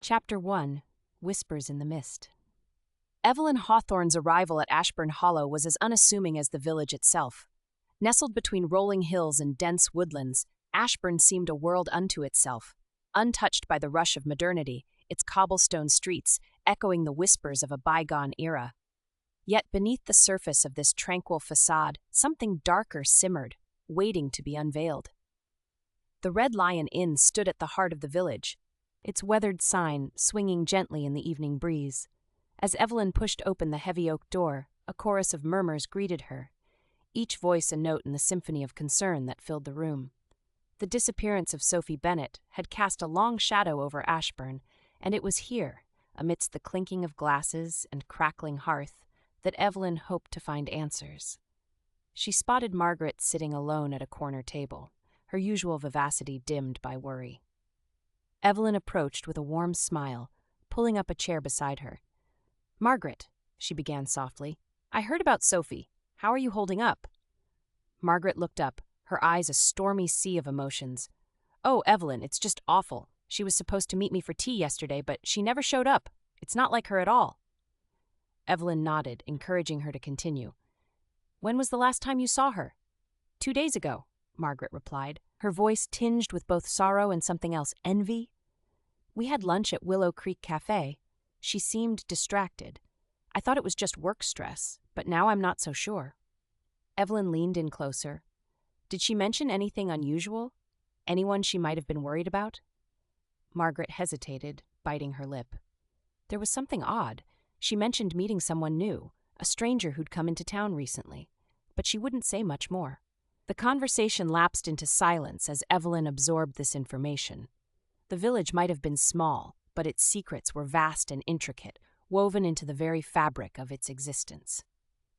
Chapter 1. Whispers in the Mist. Evelyn Hawthorne's arrival at Ashburn Hollow was as unassuming as the village itself. Nestled between rolling hills and dense woodlands, Ashburn seemed a world unto itself, untouched by the rush of modernity, its cobblestone streets echoing the whispers of a bygone era. Yet beneath the surface of this tranquil facade, something darker simmered, waiting to be unveiled. The Red Lion Inn stood at the heart of the village, its weathered sign swinging gently in the evening breeze. As Evelyn pushed open the heavy oak door, a chorus of murmurs greeted her, each voice a note in the symphony of concern that filled the room. The disappearance of Sophie Bennett had cast a long shadow over Ashburn, and it was here, amidst the clinking of glasses and crackling hearth, that Evelyn hoped to find answers. She spotted Margaret sitting alone at a corner table, her usual vivacity dimmed by worry. Evelyn approached with a warm smile, pulling up a chair beside her. "Margaret," she began softly, "I heard about Sophie. How are you holding up?" Margaret looked up, her eyes a stormy sea of emotions. "Oh, Evelyn, it's just awful. She was supposed to meet me for tea yesterday, but she never showed up. It's not like her at all." Evelyn nodded, encouraging her to continue. "When was the last time you saw her?" "2 days ago," Margaret replied, her voice tinged with both sorrow and something else, envy. "We had lunch at Willow Creek Cafe. She seemed distracted. I thought it was just work stress, but now I'm not so sure." Evelyn leaned in closer. "Did she mention anything unusual? Anyone she might have been worried about?" Margaret hesitated, biting her lip. There was something odd. She mentioned meeting someone new, a stranger who'd come into town recently, but she wouldn't say much more. The conversation lapsed into silence as Evelyn absorbed this information. The village might have been small, but its secrets were vast and intricate, woven into the very fabric of its existence.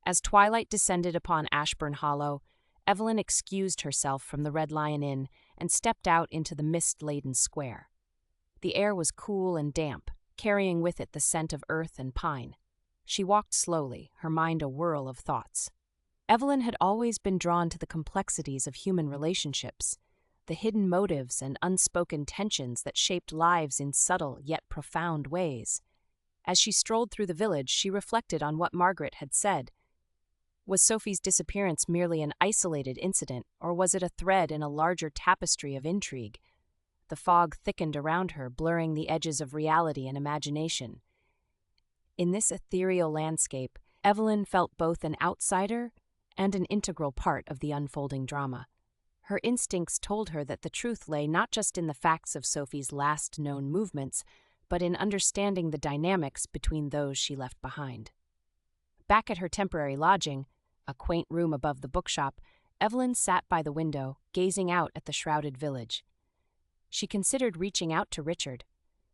As twilight descended upon Ashburn Hollow, Evelyn excused herself from the Red Lion Inn and stepped out into the mist-laden square. The air was cool and damp, carrying with it the scent of earth and pine. She walked slowly, her mind a whirl of thoughts. Evelyn had always been drawn to the complexities of human relationships, the hidden motives and unspoken tensions that shaped lives in subtle yet profound ways. As she strolled through the village, she reflected on what Margaret had said. Was Sophie's disappearance merely an isolated incident, or was it a thread in a larger tapestry of intrigue? The fog thickened around her, blurring the edges of reality and imagination. In this ethereal landscape, Evelyn felt both an outsider and an integral part of the unfolding drama. Her instincts told her that the truth lay not just in the facts of Sophie's last known movements, but in understanding the dynamics between those she left behind. Back at her temporary lodging, a quaint room above the bookshop, Evelyn sat by the window, gazing out at the shrouded village. She considered reaching out to Richard.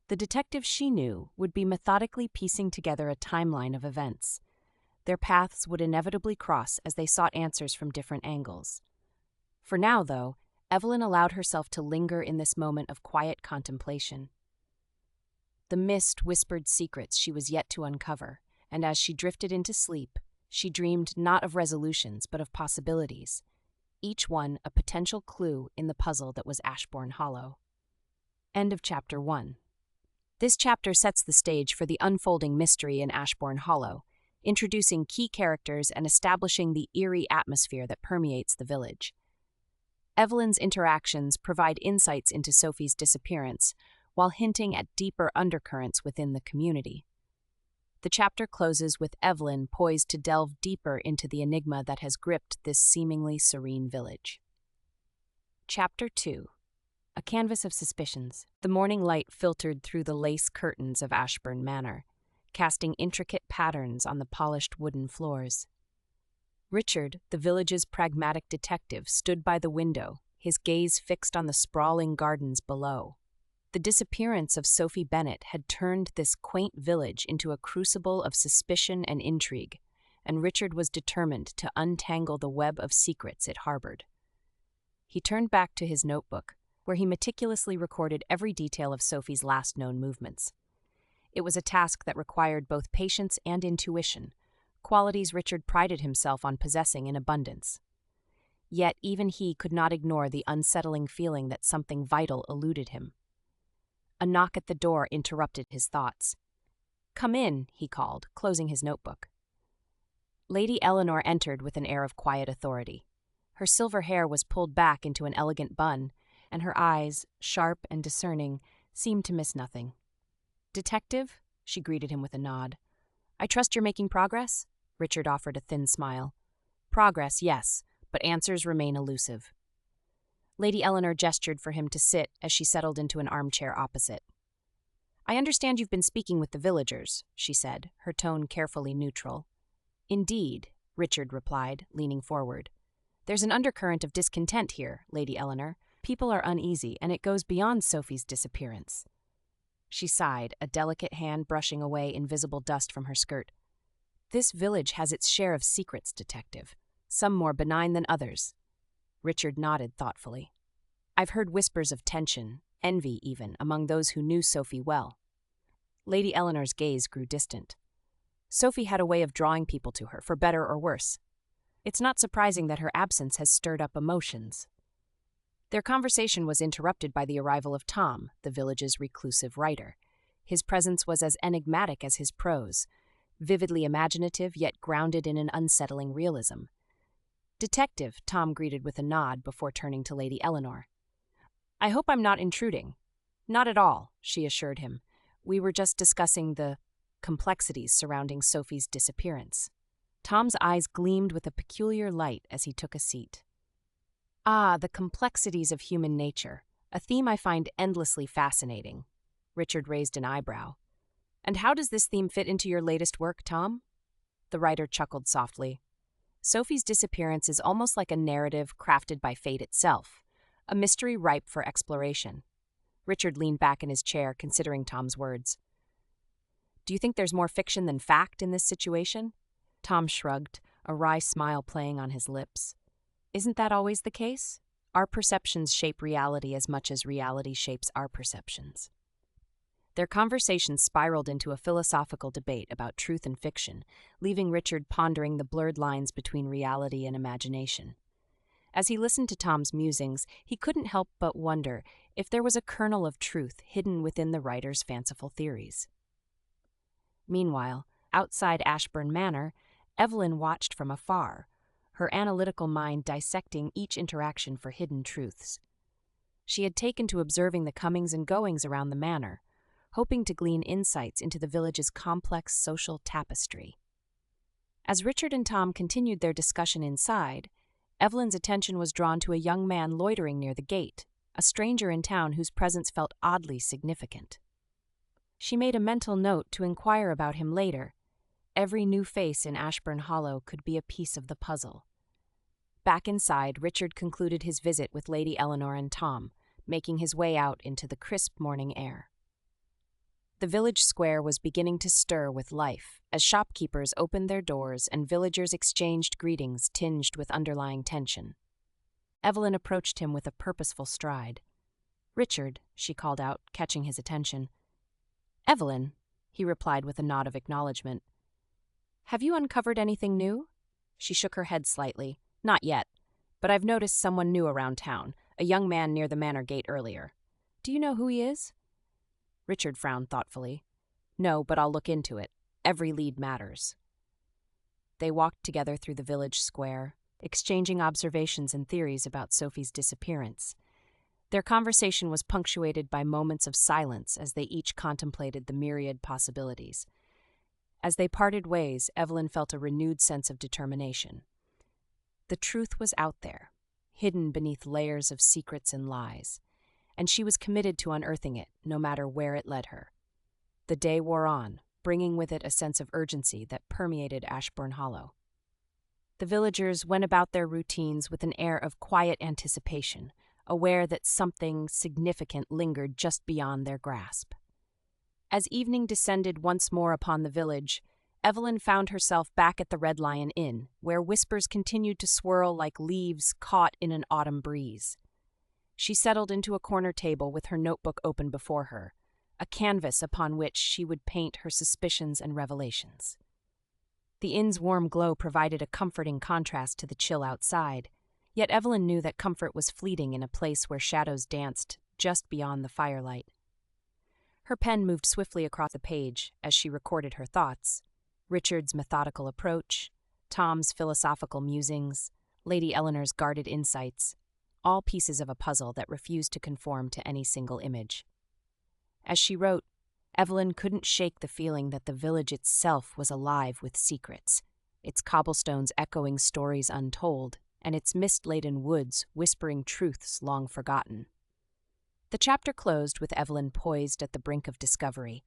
The detective she knew would be methodically piecing together a timeline of events. Their paths would inevitably cross as they sought answers from different angles. For now, though, Evelyn allowed herself to linger in this moment of quiet contemplation. The mist whispered secrets she was yet to uncover, and as she drifted into sleep, she dreamed not of resolutions but of possibilities, each one a potential clue in the puzzle that was Ashburn Hollow. End of Chapter 1. This chapter sets the stage for the unfolding mystery in Ashburn Hollow, introducing key characters and establishing the eerie atmosphere that permeates the village. Evelyn's interactions provide insights into Sophie's disappearance, while hinting at deeper undercurrents within the community. The chapter closes with Evelyn poised to delve deeper into the enigma that has gripped this seemingly serene village. Chapter 2. A Canvas of Suspicions. The morning light filtered through the lace curtains of Ashburn Manor, casting intricate patterns on the polished wooden floors. Richard, the village's pragmatic detective, stood by the window, his gaze fixed on the sprawling gardens below. The disappearance of Sophie Bennett had turned this quaint village into a crucible of suspicion and intrigue, and Richard was determined to untangle the web of secrets it harbored. He turned back to his notebook, where he meticulously recorded every detail of Sophie's last known movements. It was a task that required both patience and intuition, qualities Richard prided himself on possessing in abundance. Yet even he could not ignore the unsettling feeling that something vital eluded him. A knock at the door interrupted his thoughts. "Come in," he called, closing his notebook. Lady Eleanor entered with an air of quiet authority. Her silver hair was pulled back into an elegant bun, and her eyes, sharp and discerning, seemed to miss nothing. "Detective?" she greeted him with a nod. "I trust you're making progress?" Richard offered a thin smile. "Progress, yes, but answers remain elusive." Lady Eleanor gestured for him to sit as she settled into an armchair opposite. "I understand you've been speaking with the villagers," she said, her tone carefully neutral. "Indeed," Richard replied, leaning forward. "There's an undercurrent of discontent here, Lady Eleanor. People are uneasy, and it goes beyond Sophie's disappearance." She sighed, a delicate hand brushing away invisible dust from her skirt. "This village has its share of secrets, Detective, some more benign than others." Richard nodded thoughtfully. "I've heard whispers of tension, envy even, among those who knew Sophie well." Lady Eleanor's gaze grew distant. Sophie had a way of drawing people to her, for better or worse. It's not surprising that her absence has stirred up emotions. Their conversation was interrupted by the arrival of Tom, the village's reclusive writer. His presence was as enigmatic as his prose, vividly imaginative yet grounded in an unsettling realism. "Detective," Tom greeted with a nod before turning to Lady Eleanor. "I hope I'm not intruding." "Not at all," she assured him. "We were just discussing the complexities surrounding Sophie's disappearance." Tom's eyes gleamed with a peculiar light as he took a seat. "Ah, the complexities of human nature, a theme I find endlessly fascinating." Richard raised an eyebrow. "And how does this theme fit into your latest work, Tom?" The writer chuckled softly. "Sophie's disappearance is almost like a narrative crafted by fate itself, a mystery ripe for exploration." Richard leaned back in his chair, considering Tom's words. "Do you think there's more fiction than fact in this situation?" Tom shrugged, a wry smile playing on his lips. "Isn't that always the case? Our perceptions shape reality as much as reality shapes our perceptions." Their conversation spiraled into a philosophical debate about truth and fiction, leaving Richard pondering the blurred lines between reality and imagination. As he listened to Tom's musings, he couldn't help but wonder if there was a kernel of truth hidden within the writer's fanciful theories. Meanwhile, outside Ashburn Manor, Evelyn watched from afar, her analytical mind dissecting each interaction for hidden truths. She had taken to observing the comings and goings around the manor, hoping to glean insights into the village's complex social tapestry. As Richard and Tom continued their discussion inside, Evelyn's attention was drawn to a young man loitering near the gate, a stranger in town whose presence felt oddly significant. She made a mental note to inquire about him later. Every new face in Ashburn Hollow could be a piece of the puzzle. Back inside, Richard concluded his visit with Lady Eleanor and Tom, making his way out into the crisp morning air. The village square was beginning to stir with life as shopkeepers opened their doors and villagers exchanged greetings tinged with underlying tension. Evelyn approached him with a purposeful stride. "Richard," she called out, catching his attention. "Evelyn," he replied with a nod of acknowledgement. "Have you uncovered anything new?" She shook her head slightly. "Not yet, but I've noticed someone new around town, a young man near the manor gate earlier. Do you know who he is?" Richard frowned thoughtfully. "No, but I'll look into it. Every lead matters." They walked together through the village square, exchanging observations and theories about Sophie's disappearance. Their conversation was punctuated by moments of silence as they each contemplated the myriad possibilities. As they parted ways, Evelyn felt a renewed sense of determination. The truth was out there, hidden beneath layers of secrets and lies, and she was committed to unearthing it, no matter where it led her. The day wore on, bringing with it a sense of urgency that permeated Ashburn Hollow. The villagers went about their routines with an air of quiet anticipation, aware that something significant lingered just beyond their grasp. As evening descended once more upon the village, Evelyn found herself back at the Red Lion Inn, where whispers continued to swirl like leaves caught in an autumn breeze. She settled into a corner table with her notebook open before her, a canvas upon which she would paint her suspicions and revelations. The inn's warm glow provided a comforting contrast to the chill outside, yet Evelyn knew that comfort was fleeting in a place where shadows danced just beyond the firelight. Her pen moved swiftly across the page as she recorded her thoughts. Richard's methodical approach, Tom's philosophical musings, Lady Eleanor's guarded insights, all pieces of a puzzle that refused to conform to any single image. As she wrote, Evelyn couldn't shake the feeling that the village itself was alive with secrets, its cobblestones echoing stories untold, and its mist-laden woods whispering truths long forgotten. The chapter closed with Evelyn poised at the brink of discovery,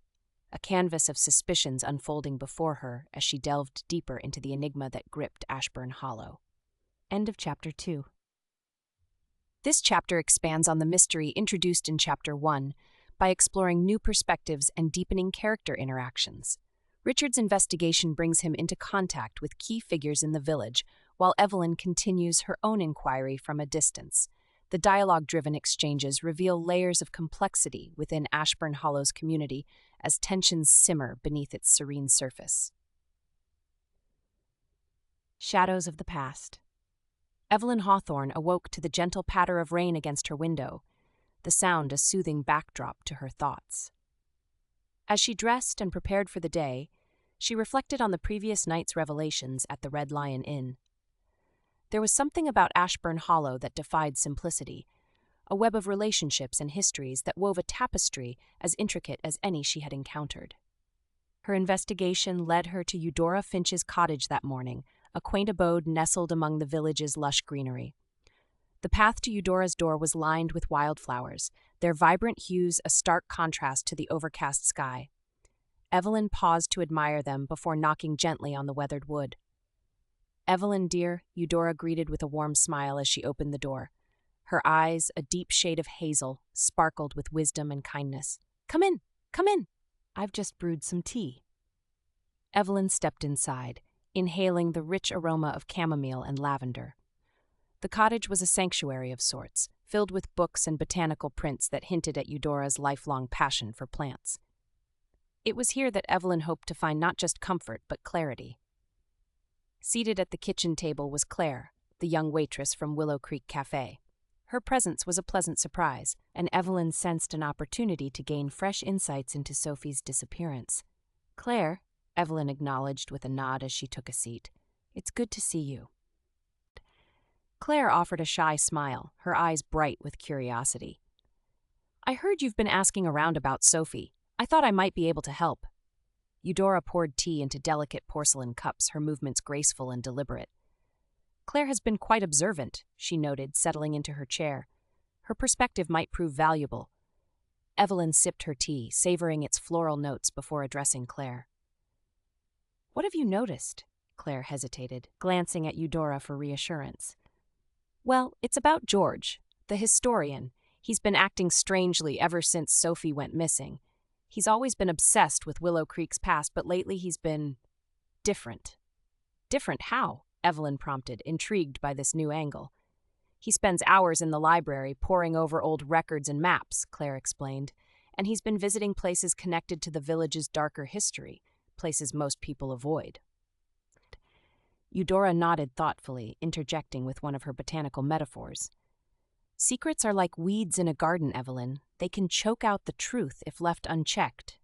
a canvas of suspicions unfolding before her as she delved deeper into the enigma that gripped Ashburn Hollow. End of Chapter 2. This chapter expands on the mystery introduced in Chapter 1 by exploring new perspectives and deepening character interactions. Richard's investigation brings him into contact with key figures in the village, while Evelyn continues her own inquiry from a distance. The dialogue-driven exchanges reveal layers of complexity within Ashburn Hollow's community as tensions simmer beneath its serene surface. Shadows of the past. Evelyn Hawthorne awoke to the gentle patter of rain against her window, the sound a soothing backdrop to her thoughts. As she dressed and prepared for the day, she reflected on the previous night's revelations at the Red Lion Inn. There was something about Ashburn Hollow that defied simplicity, a web of relationships and histories that wove a tapestry as intricate as any she had encountered. Her investigation led her to Eudora Finch's cottage that morning, a quaint abode nestled among the village's lush greenery. The path to Eudora's door was lined with wildflowers, their vibrant hues a stark contrast to the overcast sky. Evelyn paused to admire them before knocking gently on the weathered wood. "Evelyn, dear," Eudora greeted with a warm smile as she opened the door. Her eyes, a deep shade of hazel, sparkled with wisdom and kindness. Come in, come in. I've just brewed some tea." Evelyn stepped inside, inhaling the rich aroma of chamomile and lavender. The cottage was a sanctuary of sorts, filled with books and botanical prints that hinted at Eudora's lifelong passion for plants. It was here that Evelyn hoped to find not just comfort, but clarity. Seated at the kitchen table was Claire, the young waitress from Willow Creek Cafe. Her presence was a pleasant surprise, and Evelyn sensed an opportunity to gain fresh insights into Sophie's disappearance. "Claire," Evelyn acknowledged with a nod as she took a seat. "It's good to see you." Claire offered a shy smile, her eyes bright with curiosity. "I heard you've been asking around about Sophie. I thought I might be able to help." Eudora poured tea into delicate porcelain cups, her movements graceful and deliberate. "Claire has been quite observant," she noted, settling into her chair. "Her perspective might prove valuable." Evelyn sipped her tea, savoring its floral notes before addressing Claire. "What have you noticed?" Claire hesitated, glancing at Eudora for reassurance. "Well, it's about George, the historian. He's been acting strangely ever since Sophie went missing. He's always been obsessed with Willow Creek's past, but lately he's been different." "Different how?" Evelyn prompted, intrigued by this new angle. "He spends hours in the library poring over old records and maps," Claire explained, "and he's been visiting places connected to the village's darker history, places most people avoid." Eudora nodded thoughtfully, interjecting with one of her botanical metaphors. "Secrets are like weeds in a garden, Evelyn. They can choke out the truth if left unchecked."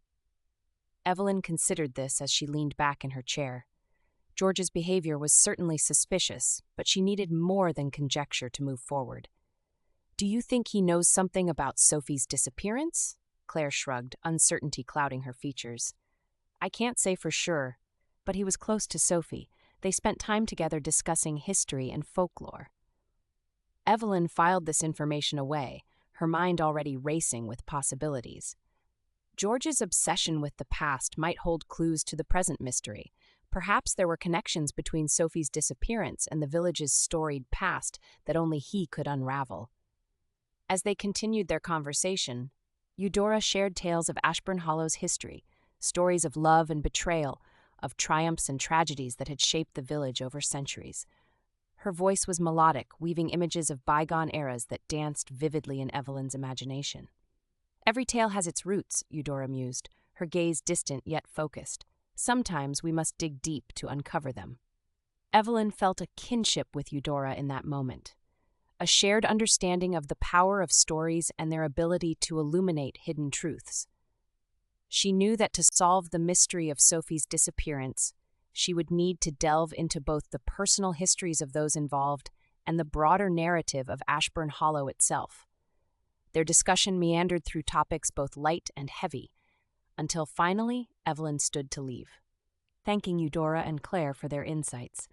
Evelyn considered this as she leaned back in her chair. George's behavior was certainly suspicious, but she needed more than conjecture to move forward. "Do you think he knows something about Sophie's disappearance?" Claire shrugged, uncertainty clouding her features. "I can't say for sure, but he was close to Sophie. They spent time together discussing history and folklore." Evelyn filed this information away, her mind already racing with possibilities. George's obsession with the past might hold clues to the present mystery. Perhaps there were connections between Sophie's disappearance and the village's storied past that only he could unravel. As they continued their conversation, Eudora shared tales of Ashburn Hollow's history, stories of love and betrayal, of triumphs and tragedies that had shaped the village over centuries. Her voice was melodic, weaving images of bygone eras that danced vividly in Evelyn's imagination. "Every tale has its roots," Eudora mused, her gaze distant yet focused. "Sometimes we must dig deep to uncover them." Evelyn felt a kinship with Eudora in that moment, a shared understanding of the power of stories and their ability to illuminate hidden truths. She knew that to solve the mystery of Sophie's disappearance, she would need to delve into both the personal histories of those involved and the broader narrative of Ashburn Hollow itself. Their discussion meandered through topics both light and heavy, until finally Evelyn stood to leave, thanking Eudora and Claire for their insights.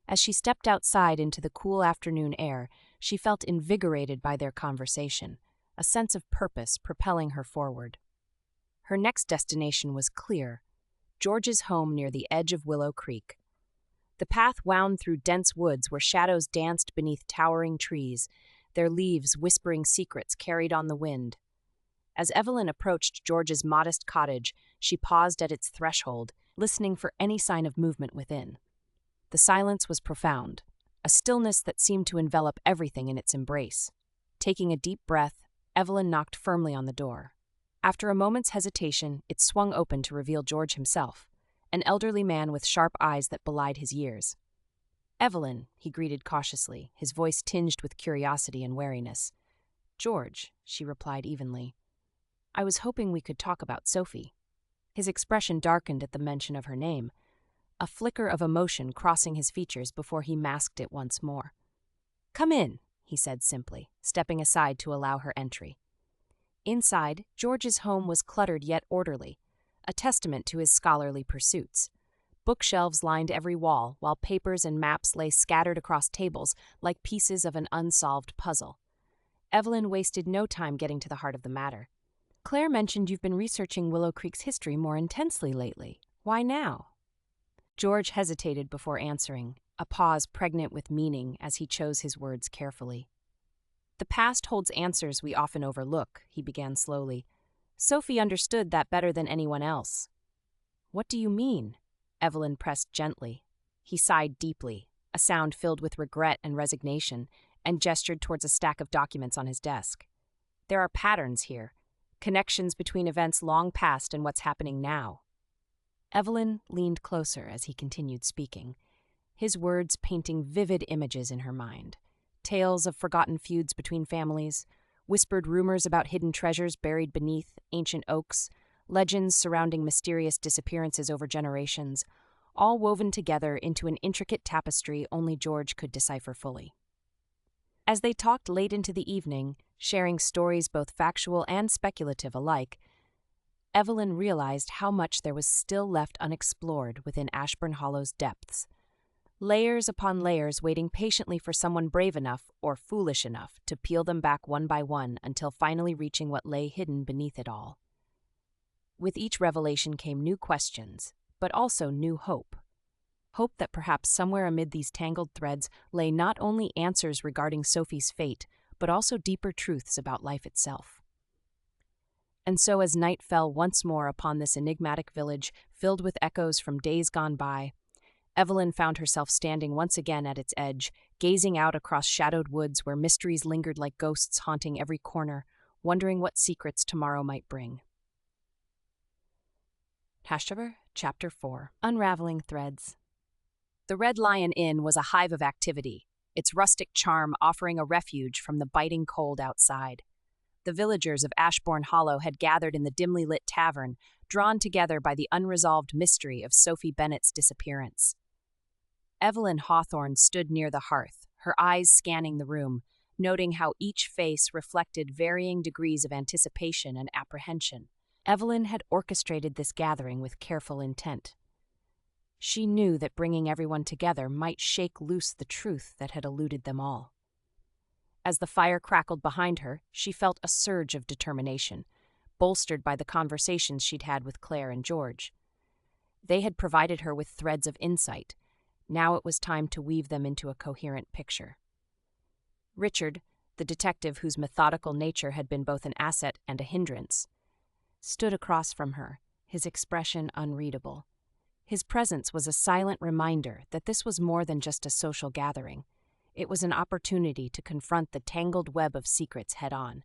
As she stepped outside into the cool afternoon air, she felt invigorated by their conversation, a sense of purpose propelling her forward. Her next destination was clear: George's home near the edge of Willow Creek. The path wound through dense woods where shadows danced beneath towering trees, their leaves whispering secrets carried on the wind. As Evelyn approached George's modest cottage, she paused at its threshold, listening for any sign of movement within. The silence was profound, a stillness that seemed to envelop everything in its embrace. Taking a deep breath, Evelyn knocked firmly on the door. After a moment's hesitation, it swung open to reveal George himself, an elderly man with sharp eyes that belied his years. "Evelyn," he greeted cautiously, his voice tinged with curiosity and wariness. "George," she replied evenly. "I was hoping we could talk about Sophie." His expression darkened at the mention of her name, a flicker of emotion crossing his features before he masked it once more. "Come in," he said simply, stepping aside to allow her entry. Inside, George's home was cluttered yet orderly, a testament to his scholarly pursuits. Bookshelves lined every wall, while papers and maps lay scattered across tables like pieces of an unsolved puzzle. Evelyn wasted no time getting to the heart of the matter. "Claire mentioned you've been researching Willow Creek's history more intensely lately. Why now?" George hesitated before answering, a pause pregnant with meaning as he chose his words carefully. "The past holds answers we often overlook," he began slowly. "Sophie understood that better than anyone else." "What do you mean?" Evelyn pressed gently. He sighed deeply, a sound filled with regret and resignation, and gestured towards a stack of documents on his desk. "There are patterns here, connections between events long past and what's happening now." Evelyn leaned closer as he continued speaking, his words painting vivid images in her mind. Tales of forgotten feuds between families, whispered rumors about hidden treasures buried beneath ancient oaks, legends surrounding mysterious disappearances over generations, all woven together into an intricate tapestry only George could decipher fully. As they talked late into the evening, sharing stories both factual and speculative alike, Evelyn realized how much there was still left unexplored within Ashburn Hollow's depths. Layers upon layers waiting patiently for someone brave enough or foolish enough to peel them back one by one until finally reaching what lay hidden beneath it all. With each revelation came new questions, but also new hope. Hope that perhaps somewhere amid these tangled threads lay not only answers regarding Sophie's fate, but also deeper truths about life itself. And so as night fell once more upon this enigmatic village filled with echoes from days gone by, Evelyn found herself standing once again at its edge, gazing out across shadowed woods where mysteries lingered like ghosts haunting every corner, wondering what secrets tomorrow might bring. Chapter 4. Unraveling Threads. The Red Lion Inn was a hive of activity, its rustic charm offering a refuge from the biting cold outside. The villagers of Ashbourne Hollow had gathered in the dimly lit tavern, drawn together by the unresolved mystery of Sophie Bennett's disappearance. Evelyn Hawthorne stood near the hearth, her eyes scanning the room, noting how each face reflected varying degrees of anticipation and apprehension. Evelyn had orchestrated this gathering with careful intent. She knew that bringing everyone together might shake loose the truth that had eluded them all. As the fire crackled behind her, she felt a surge of determination, bolstered by the conversations she'd had with Claire and George. They had provided her with threads of insight. Now it was time to weave them into a coherent picture. Richard, the detective whose methodical nature had been both an asset and a hindrance, stood across from her, his expression unreadable. His presence was a silent reminder that this was more than just a social gathering. It was an opportunity to confront the tangled web of secrets head-on.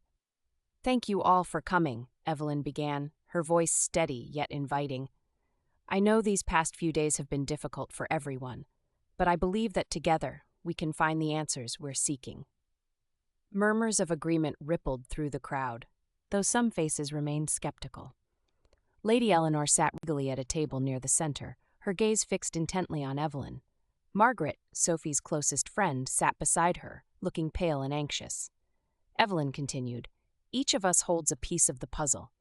"Thank you all for coming," Evelyn began, her voice steady yet inviting. "I know these past few days have been difficult for everyone, but I believe that together we can find the answers we're seeking." Murmurs of agreement rippled through the crowd, though some faces remained skeptical. Lady Eleanor sat regally at a table near the center, her gaze fixed intently on Evelyn. Margaret, Sophie's closest friend, sat beside her, looking pale and anxious. Evelyn continued, "Each of us holds a piece of the puzzle.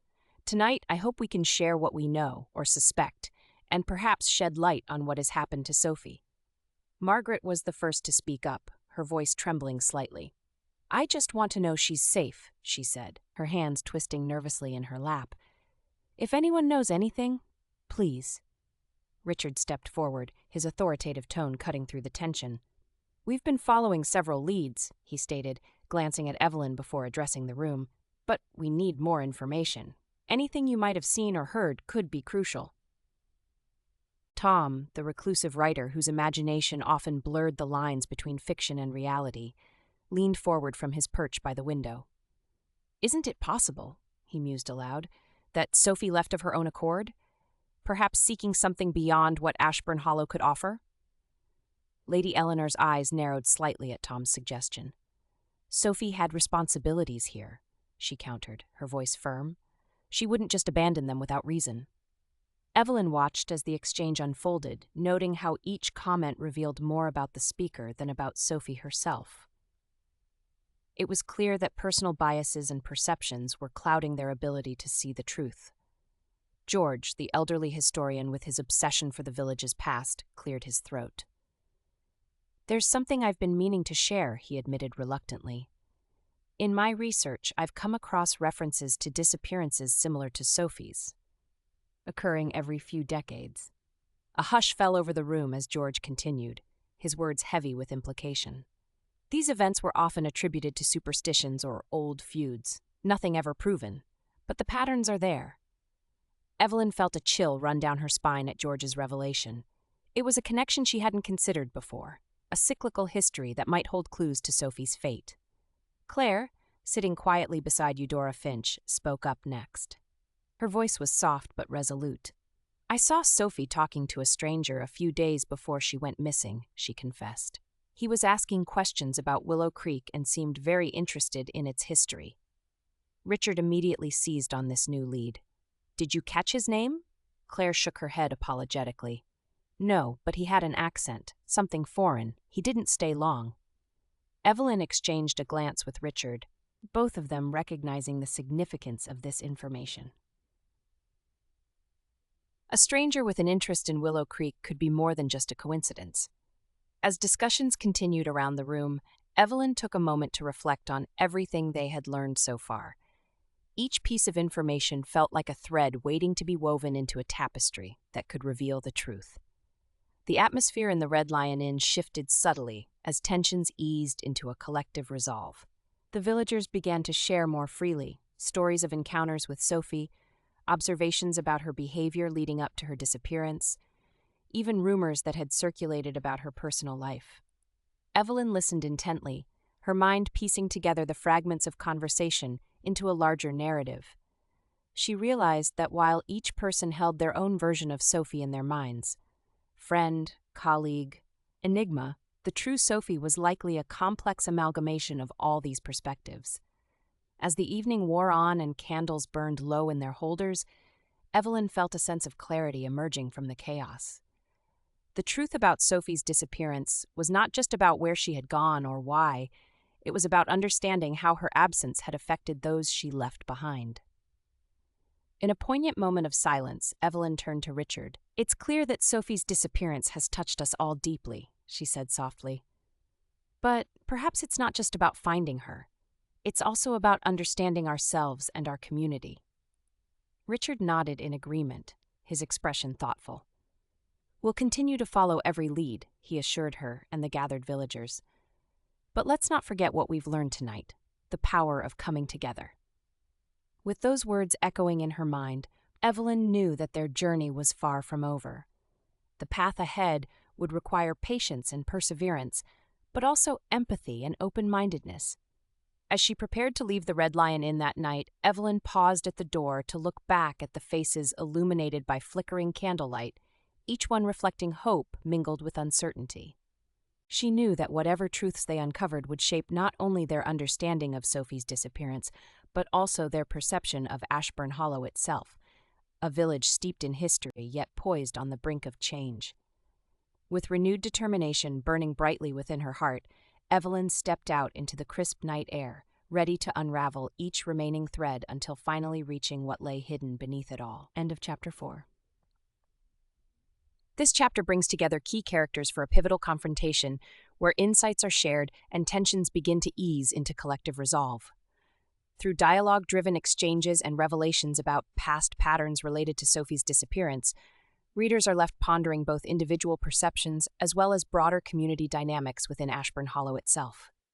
Tonight, I hope we can share what we know, or suspect, and perhaps shed light on what has happened to Sophie." Margaret was the first to speak up, her voice trembling slightly. "I just want to know she's safe," she said, her hands twisting nervously in her lap. "If anyone knows anything, please." Richard stepped forward, his authoritative tone cutting through the tension. "We've been following several leads," he stated, glancing at Evelyn before addressing the room. "But we need more information. Anything you might have seen or heard could be crucial." Tom, the reclusive writer whose imagination often blurred the lines between fiction and reality, leaned forward from his perch by the window. "Isn't it possible," he mused aloud, "that Sophie left of her own accord? Perhaps seeking something beyond what Ashburn Hollow could offer?" Lady Eleanor's eyes narrowed slightly at Tom's suggestion. "Sophie had responsibilities here," she countered, her voice firm. "She wouldn't just abandon them without reason." Evelyn watched as the exchange unfolded, noting how each comment revealed more about the speaker than about Sophie herself. It was clear that personal biases and perceptions were clouding their ability to see the truth. George, the elderly historian with his obsession for the village's past, cleared his throat. "There's something I've been meaning to share," he admitted reluctantly. "In my research, I've come across references to disappearances similar to Sophie's, occurring every few decades." A hush fell over the room as George continued, his words heavy with implication. "These events were often attributed to superstitions or old feuds, nothing ever proven, but the patterns are there." Evelyn felt a chill run down her spine at George's revelation. It was a connection she hadn't considered before, a cyclical history that might hold clues to Sophie's fate. Claire, sitting quietly beside Eudora Finch, spoke up next. Her voice was soft but resolute. "I saw Sophie talking to a stranger a few days before she went missing," she confessed. "He was asking questions about Willow Creek and seemed very interested in its history." Richard immediately seized on this new lead. "Did you catch his name?" Claire shook her head apologetically. "No, but he had an accent, something foreign. He didn't stay long." Evelyn exchanged a glance with Richard, both of them recognizing the significance of this information. A stranger with an interest in Willow Creek could be more than just a coincidence. As discussions continued around the room, Evelyn took a moment to reflect on everything they had learned so far. Each piece of information felt like a thread waiting to be woven into a tapestry that could reveal the truth. The atmosphere in the Red Lion Inn shifted subtly as tensions eased into a collective resolve. The villagers began to share more freely, stories of encounters with Sophie, observations about her behavior leading up to her disappearance, even rumors that had circulated about her personal life. Evelyn listened intently, her mind piecing together the fragments of conversation into a larger narrative. She realized that while each person held their own version of Sophie in their minds, friend, colleague, enigma, the true Sophie was likely a complex amalgamation of all these perspectives. As the evening wore on and candles burned low in their holders, Evelyn felt a sense of clarity emerging from the chaos. The truth about Sophie's disappearance was not just about where she had gone or why, it was about understanding how her absence had affected those she left behind. In a poignant moment of silence, Evelyn turned to Richard. "It's clear that Sophie's disappearance has touched us all deeply," she said softly. "But perhaps it's not just about finding her. It's also about understanding ourselves and our community." Richard nodded in agreement, his expression thoughtful. "We'll continue to follow every lead," he assured her and the gathered villagers. "But let's not forget what we've learned tonight, the power of coming together." With those words echoing in her mind, Evelyn knew that their journey was far from over. The path ahead would require patience and perseverance, but also empathy and open-mindedness. As she prepared to leave the Red Lion Inn that night, Evelyn paused at the door to look back at the faces illuminated by flickering candlelight, each one reflecting hope mingled with uncertainty. She knew that whatever truths they uncovered would shape not only their understanding of Sophie's disappearance, but also their perception of Ashburn Hollow itself, a village steeped in history yet poised on the brink of change. With renewed determination burning brightly within her heart, Evelyn stepped out into the crisp night air, ready to unravel each remaining thread until finally reaching what lay hidden beneath it all. End of chapter 4. This chapter brings together key characters for a pivotal confrontation where insights are shared and tensions begin to ease into collective resolve. Through dialogue-driven exchanges and revelations about past patterns related to Sophie's disappearance, readers are left pondering both individual perceptions as well as broader community dynamics within Ashburn Hollow itself.